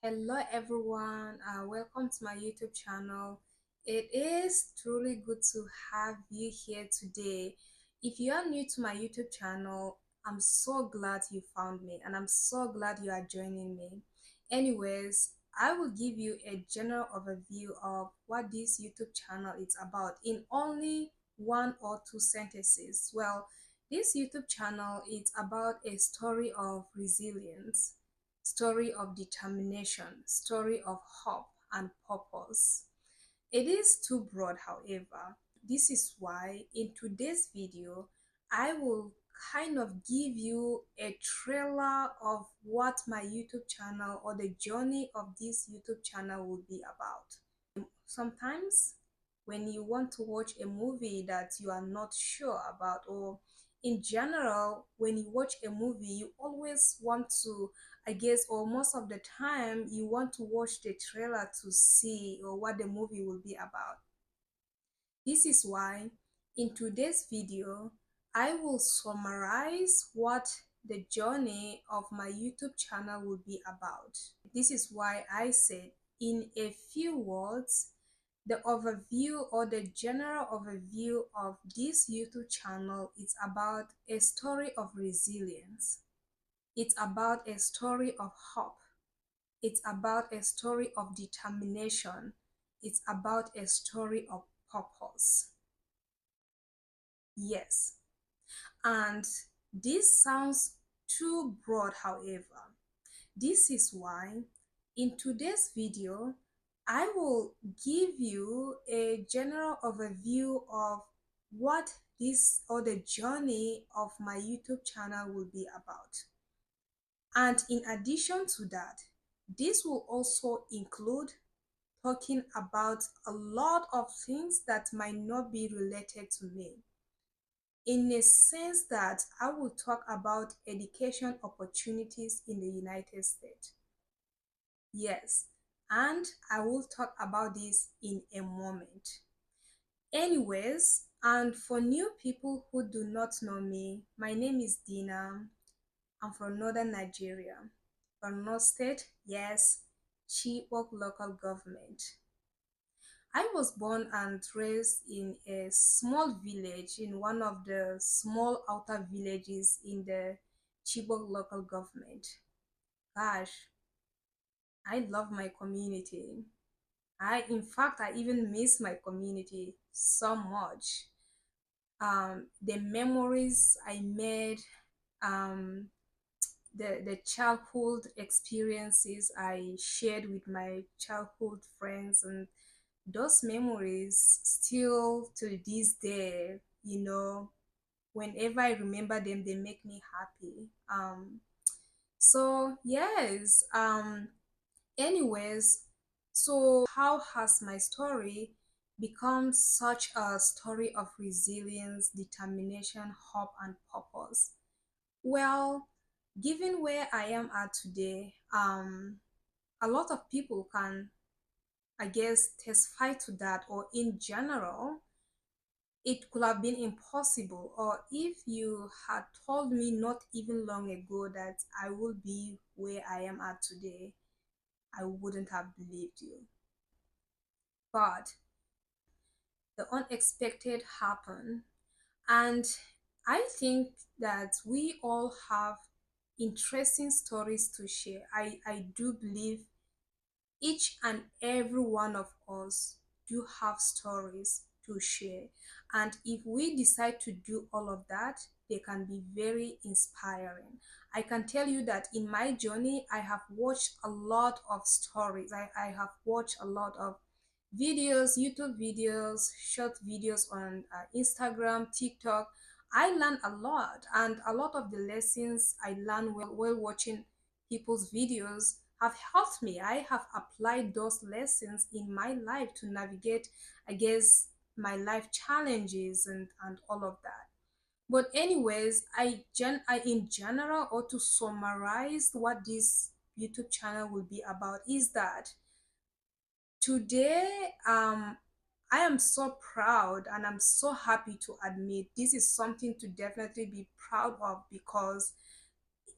Hello everyone, welcome to my YouTube channel. It is truly good to have you here today. If you are new to my YouTube channel, I'm so glad you found me and I'm so glad you are joining me. Anyways, I will give you a general overview of what this YouTube channel is about in only one or two sentences. Well, this YouTube channel is about a story of resilience, story of determination, story of hope and purpose. It is too broad, however. This is why in today's video, I will kind of give you a trailer of what my YouTube channel or the journey of this YouTube channel will be about. Sometimes when you want to watch a movie that you are not sure about, or in general when you watch a movie you always want to, I guess, or most of the time you want to watch the trailer to see or what the movie will be about. This is why in today's video I will summarize what the journey of my YouTube channel will be about. This is why I said in a few words, the overview or the general overview of this YouTube channel is about a story of resilience. It's about a story of hope. It's about a story of determination. It's about a story of purpose. Yes. And this sounds too broad, however. This is why in today's video, I will give you a general overview of what this or the journey of my YouTube channel will be about. And in addition to that, this will also include talking about a lot of things that might not be related to me. In a sense that I will talk about education opportunities in the United States. Yes, and I will talk about this in a moment. Anyways, and for new people who do not know me, my name is Dina. I'm from Northern Nigeria, from North State, yes, Chibok local government. I was born and raised in a small village, in one of the small outer villages in the Chibok local government. Gosh, I love my community. In fact, I even miss my community so much. The memories I made, um, the childhood experiences I shared with my childhood friends, and those memories still to this day, whenever I remember them, they make me happy. So yes, anyways, so how has my story become such a story of resilience, determination, hope, and purpose? Well, given where I am at today, a lot of people can, I guess, testify to that, or in general, it could have been impossible. Or if you had told me not even long ago that I will be where I am at today, I wouldn't have believed you. But the unexpected happened, and I think that we all have interesting stories to share. I do believe each and every one of us do have stories to share, and if we decide to do all of that, they can be very inspiring. I can tell you that in my journey I have watched a lot of stories. I have watched a lot of videos, YouTube videos, short videos on Instagram, TikTok. I learned a lot, and a lot of the lessons I learned while watching people's videos have helped me. I have applied those lessons in my life to navigate, I guess, my life challenges and all of that. But anyways, I in general, or to summarize what this YouTube channel will be about, is that today, I am so proud and I'm so happy to admit this is something to definitely be proud of, because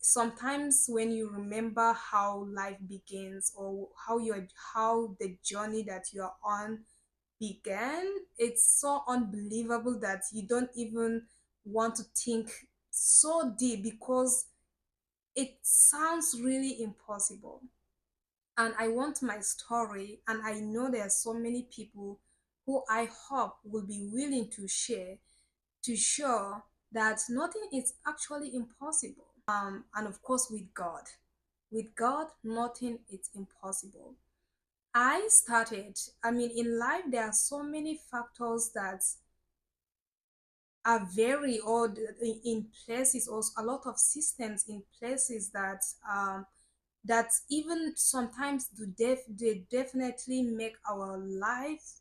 sometimes when you remember how life begins, or how the journey that you are on began, it's so unbelievable that you don't even want to think so deep, because it sounds really impossible. And I want my story, and I know there are so many people who I hope will be willing to share, to show that nothing is actually impossible. And of course, with God, nothing is impossible. I mean, in life, there are so many factors that are very odd in places, or a lot of systems in places that even sometimes they definitely make our life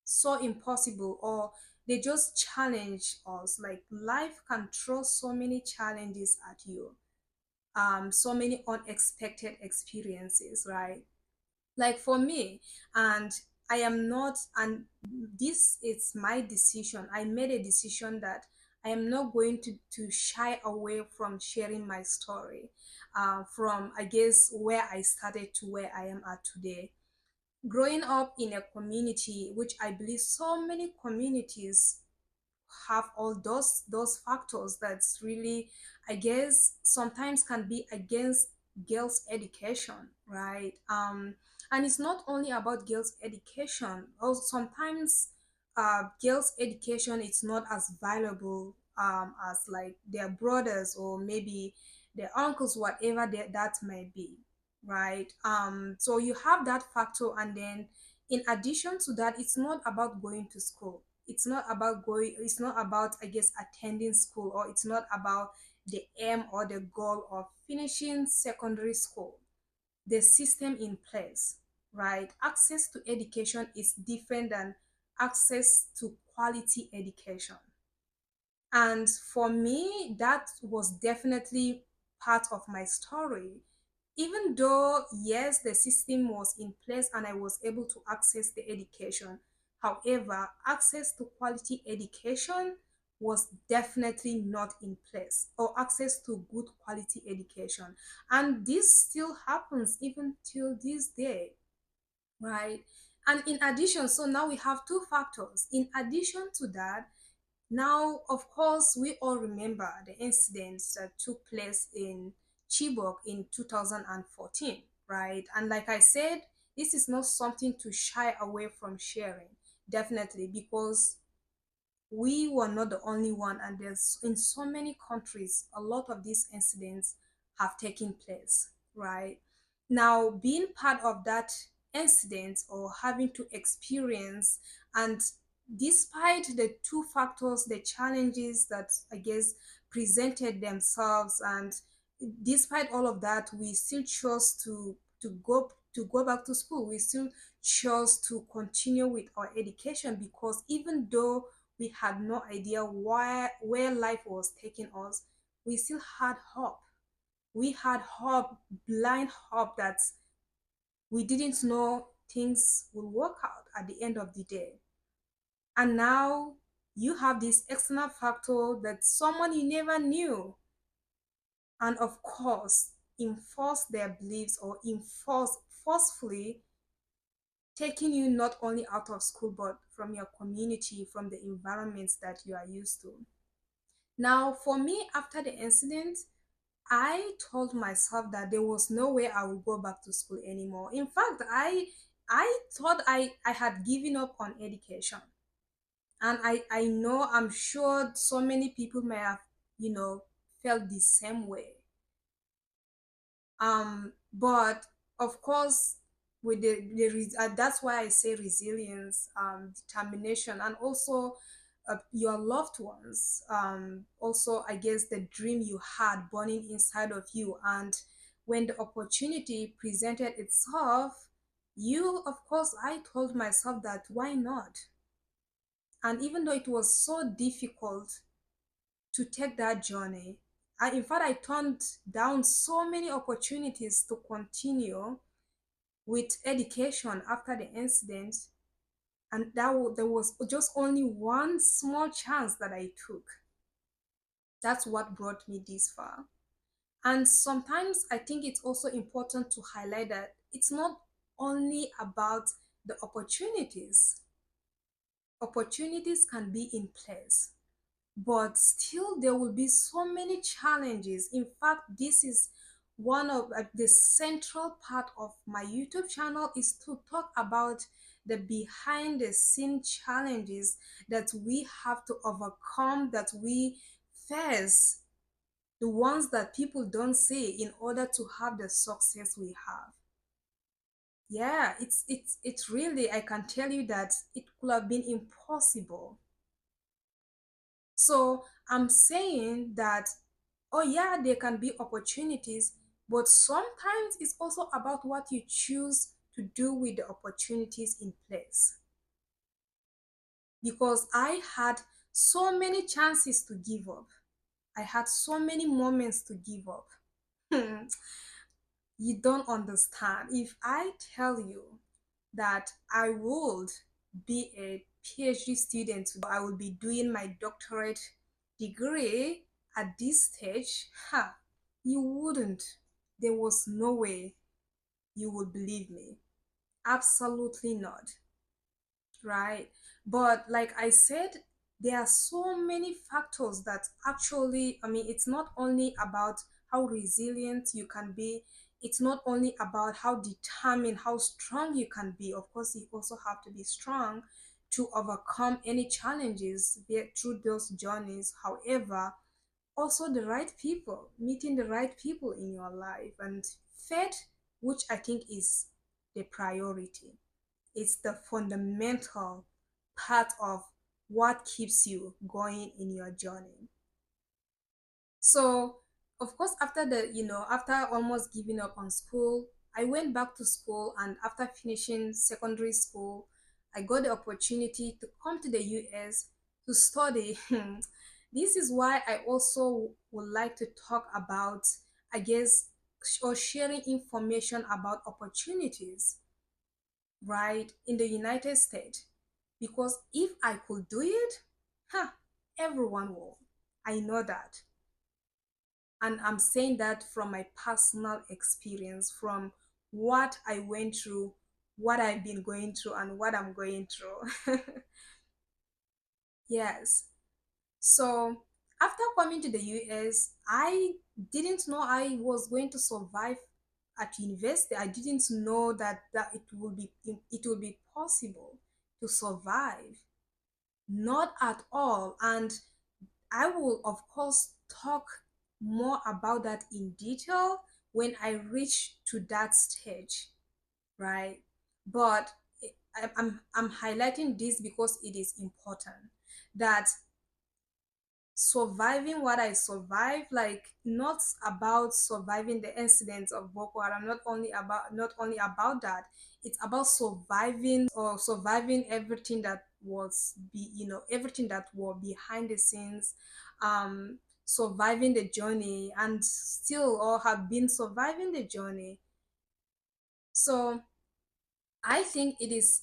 so impossible, or they just challenge us. Like, life can throw so many challenges at you, so many unexpected experiences, right? Like for me, and I am not, and this is my decision. I made a decision that I am not going to shy away from sharing my story, from, I guess, where I started to where I am at today. Growing up in a community, which I believe so many communities have all those factors that's really, I guess, sometimes can be against girls education, right? And it's not only about girls education. Also, sometimes girls education is not as valuable as like their brothers, or maybe their uncles, whatever that may be, right? So you have that factor, and then in addition to that, it's not about going to school. It's not about, I guess, attending school, or it's not about the aim or the goal of finishing secondary school. The system in place, right? Access to education is different than access to quality education. And for me, that was definitely part of my story. Even though, yes, the system was in place and I was able to access the education, however, access to quality education was definitely not in place, or access to good quality education. And this still happens even till this day, right? And in addition, so now we have two factors. In addition to that, now, of course, we all remember the incidents that took place in Chibok in 2014, right? And like I said, this is not something to shy away from sharing, definitely, because we were not the only one, and there's in so many countries a lot of these incidents have taken place, right? Now, being part of that incident, or having to experience, and despite the two factors, the challenges that, I guess, presented themselves, and despite all of that, we still chose to go back to school. We still chose to continue with our education, because even though we had no idea where life was taking us, we still had hope. We had hope, blind hope, that we didn't know things will work out at the end of the day. And now you have this external factor, that someone you never knew, and of course enforce their beliefs, or enforce forcefully taking you not only out of school, but from your community, from the environments that you are used to. Now, for me, after the incident, I told myself that there was no way I would go back to school anymore. In fact, I thought I had given up on education. And I know, I'm sure so many people may have, felt the same way. But of course, with that's why I say resilience, determination, and also your loved ones, also, I guess, the dream you had burning inside of you. And when the opportunity presented itself, of course, I told myself that why not. And even though it was so difficult to take that journey, in fact, I turned down so many opportunities to continue with education after the incident. And there was just only one small chance that I took. That's what brought me this far. And sometimes I think it's also important to highlight that it's not only about the opportunities. Opportunities can be in place, but still there will be so many challenges. In fact, this is one of the central part of my YouTube channel, is to talk about the behind the scene challenges that we have to overcome, that we face, the ones that people don't see in order to have the success we have. Yeah, it's really, I can tell you that it could have been impossible. So I'm saying that, oh yeah, there can be opportunities, but sometimes it's also about what you choose to do with the opportunities in place. Because I had so many chances to give up. I had so many moments to give up. You don't understand. If I tell you that I would be a PhD student, I will be doing my doctorate degree at this stage, ha, you wouldn't. There was no way you would believe me. Absolutely not. Right? But like I said, there are so many factors that actually, I mean, it's not only about how resilient you can be, it's not only about how determined, how strong you can be. Of course, you also have to be strong to overcome any challenges through those journeys. However, also the right people, meeting the right people in your life, and faith, which I think is the priority. It's the fundamental part of what keeps you going in your journey. So, of course, after after almost giving up on school, I went back to school, and after finishing secondary school, I got the opportunity to come to the US to study. This is why I also would like to talk about, I guess, or sharing information about opportunities, right, in the United States. Because if I could do it, huh, everyone will. I know that. And I'm saying that from my personal experience, from what I went through, what I've been going through, and what I'm going through. Yes. So after coming to the US, I didn't know I was going to survive at university. I didn't know that it will be possible to survive. Not at all. And I will, of course, talk more about that in detail when I reach to that stage, right? But I'm highlighting this because it is important that surviving what I survived, like not about surviving the incidents of Boko Haram, not only about that, it's about surviving, or surviving everything that was everything that were behind the scenes, surviving the journey, and still or have been surviving the journey. So I think it is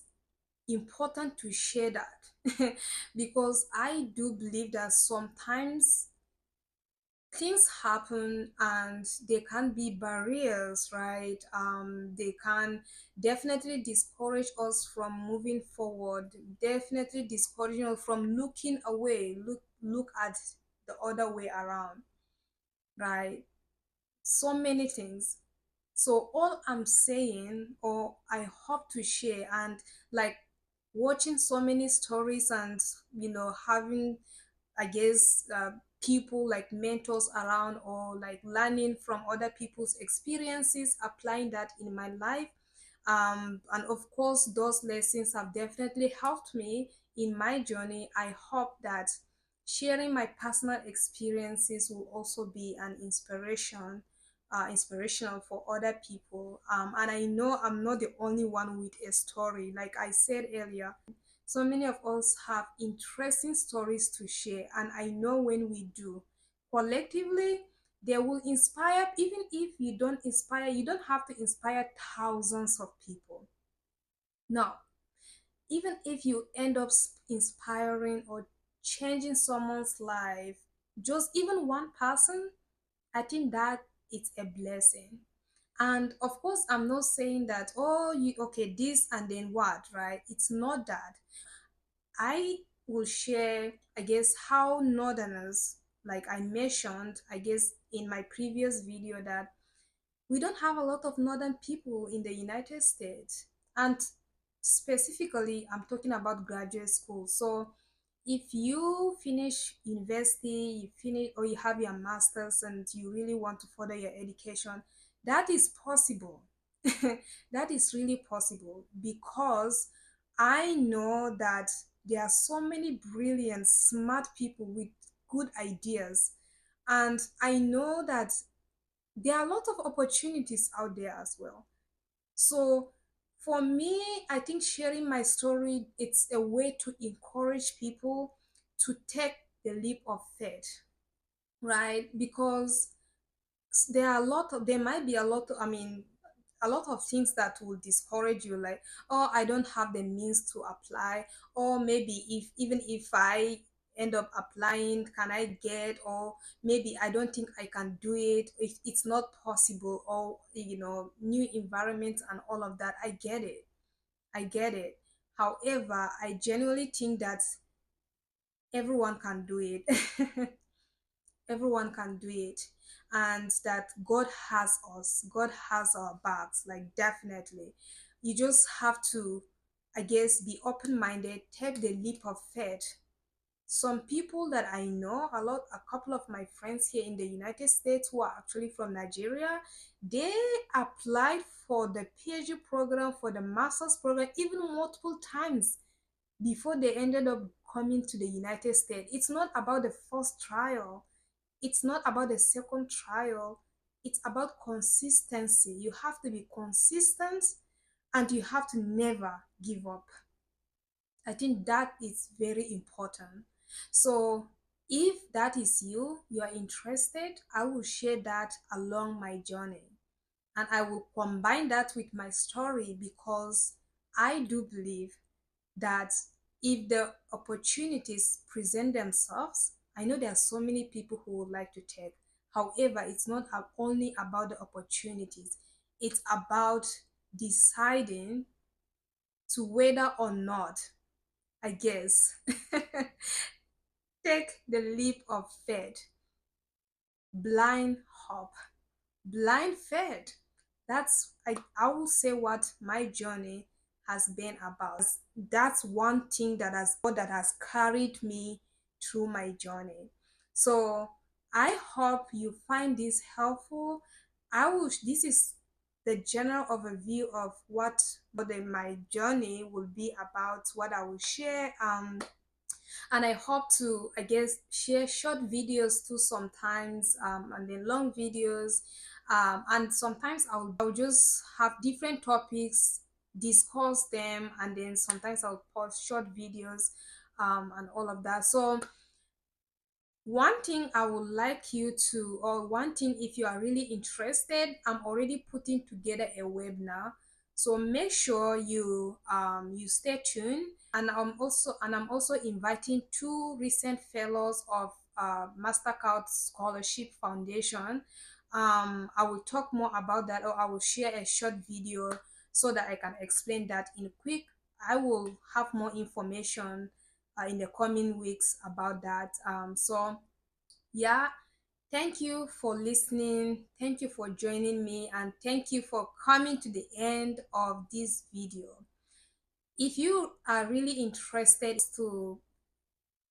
important to share that because I do believe that sometimes things happen and there can be barriers, right? They can definitely discourage us from moving forward, definitely discouraging us from looking away, look at the other way around, right? So many things. So all I'm saying, or I hope to share, and like watching so many stories, and having, I guess, people like mentors around, or like learning from other people's experiences, applying that in my life. And of course, those lessons have definitely helped me in my journey. I hope that sharing my personal experiences will also be an inspirational for other people. And I know I'm not the only one with a story. Like I said earlier, so many of us have interesting stories to share, and I know when we do, collectively, they will inspire. Even if you don't inspire, you don't have to inspire thousands of people. No, even if you end up inspiring or changing someone's life, just even one person, I think that it's a blessing. And of course, I'm not saying that, oh, you okay, this and then what, right? It's not that. I will share, I guess, how Northerners, like I mentioned, I guess, in my previous video, that we don't have a lot of Northern people in the United States. And specifically, I'm talking about graduate school. So if you finish university, you finish or you have your master's and you really want to further your education, that is possible. That is really possible because I know that there are so many brilliant, smart people with good ideas. And I know that there are a lot of opportunities out there as well. So for me, I think sharing my story, it's a way to encourage people to take the leap of faith, right? Because there might be a lot of, I mean, a lot of things that will discourage you, like, oh, I don't have the means to apply, or maybe if even if I end up applying, can I get, or maybe I don't think I can do it, if it's not possible, or new environment and all of that. I get it. I get it. However, I genuinely think that everyone can do it. Everyone can do it, and that God has us, God has our backs, like definitely. You just have to, I guess, be open-minded, take the leap of faith. Some people that I know, a couple of my friends here in the United States who are actually from Nigeria, they applied for the PhD program, for the master's program, even multiple times before they ended up coming to the United States. It's not about the first trial, it's not about the second trial, it's about consistency. You have to be consistent and you have to never give up. I think that is very important. So if that is you, you are interested, I will share that along my journey. And I will combine that with my story because I do believe that if the opportunities present themselves, I know there are so many people who would like to take. However, it's not only about the opportunities, it's about deciding to whether or not, I guess, take the leap of faith, blind hope, blind faith. I will say what my journey has been about. That's one thing that has carried me through my journey. So I hope you find this helpful. This is the general overview of my journey will be about, what I will share. And I hope to, I guess, share short videos too sometimes, and then long videos, and sometimes I'll just have different topics, discuss them, and then sometimes I'll post short videos, and all of that. So one thing I would like you to, or one thing, if you are really interested, I'm already putting together a webinar. So make sure you stay tuned. And I'm also inviting two recent fellows of Mastercard Scholarship Foundation. I will talk more about that, or I will share a short video so that I can explain that in quick. I will have more information in the coming weeks about that. So yeah, thank you for listening, thank you for joining me, and thank you for coming to the end of this video. If you are really interested to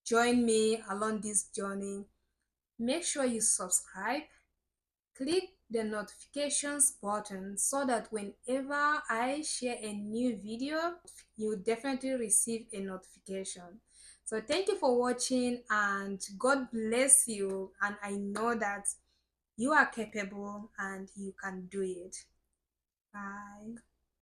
join me along this journey, make sure you subscribe, click the notifications button so that whenever I share a new video, you definitely receive a notification. So thank you for watching, and God bless you, and I know that you are capable and you can do it. Bye.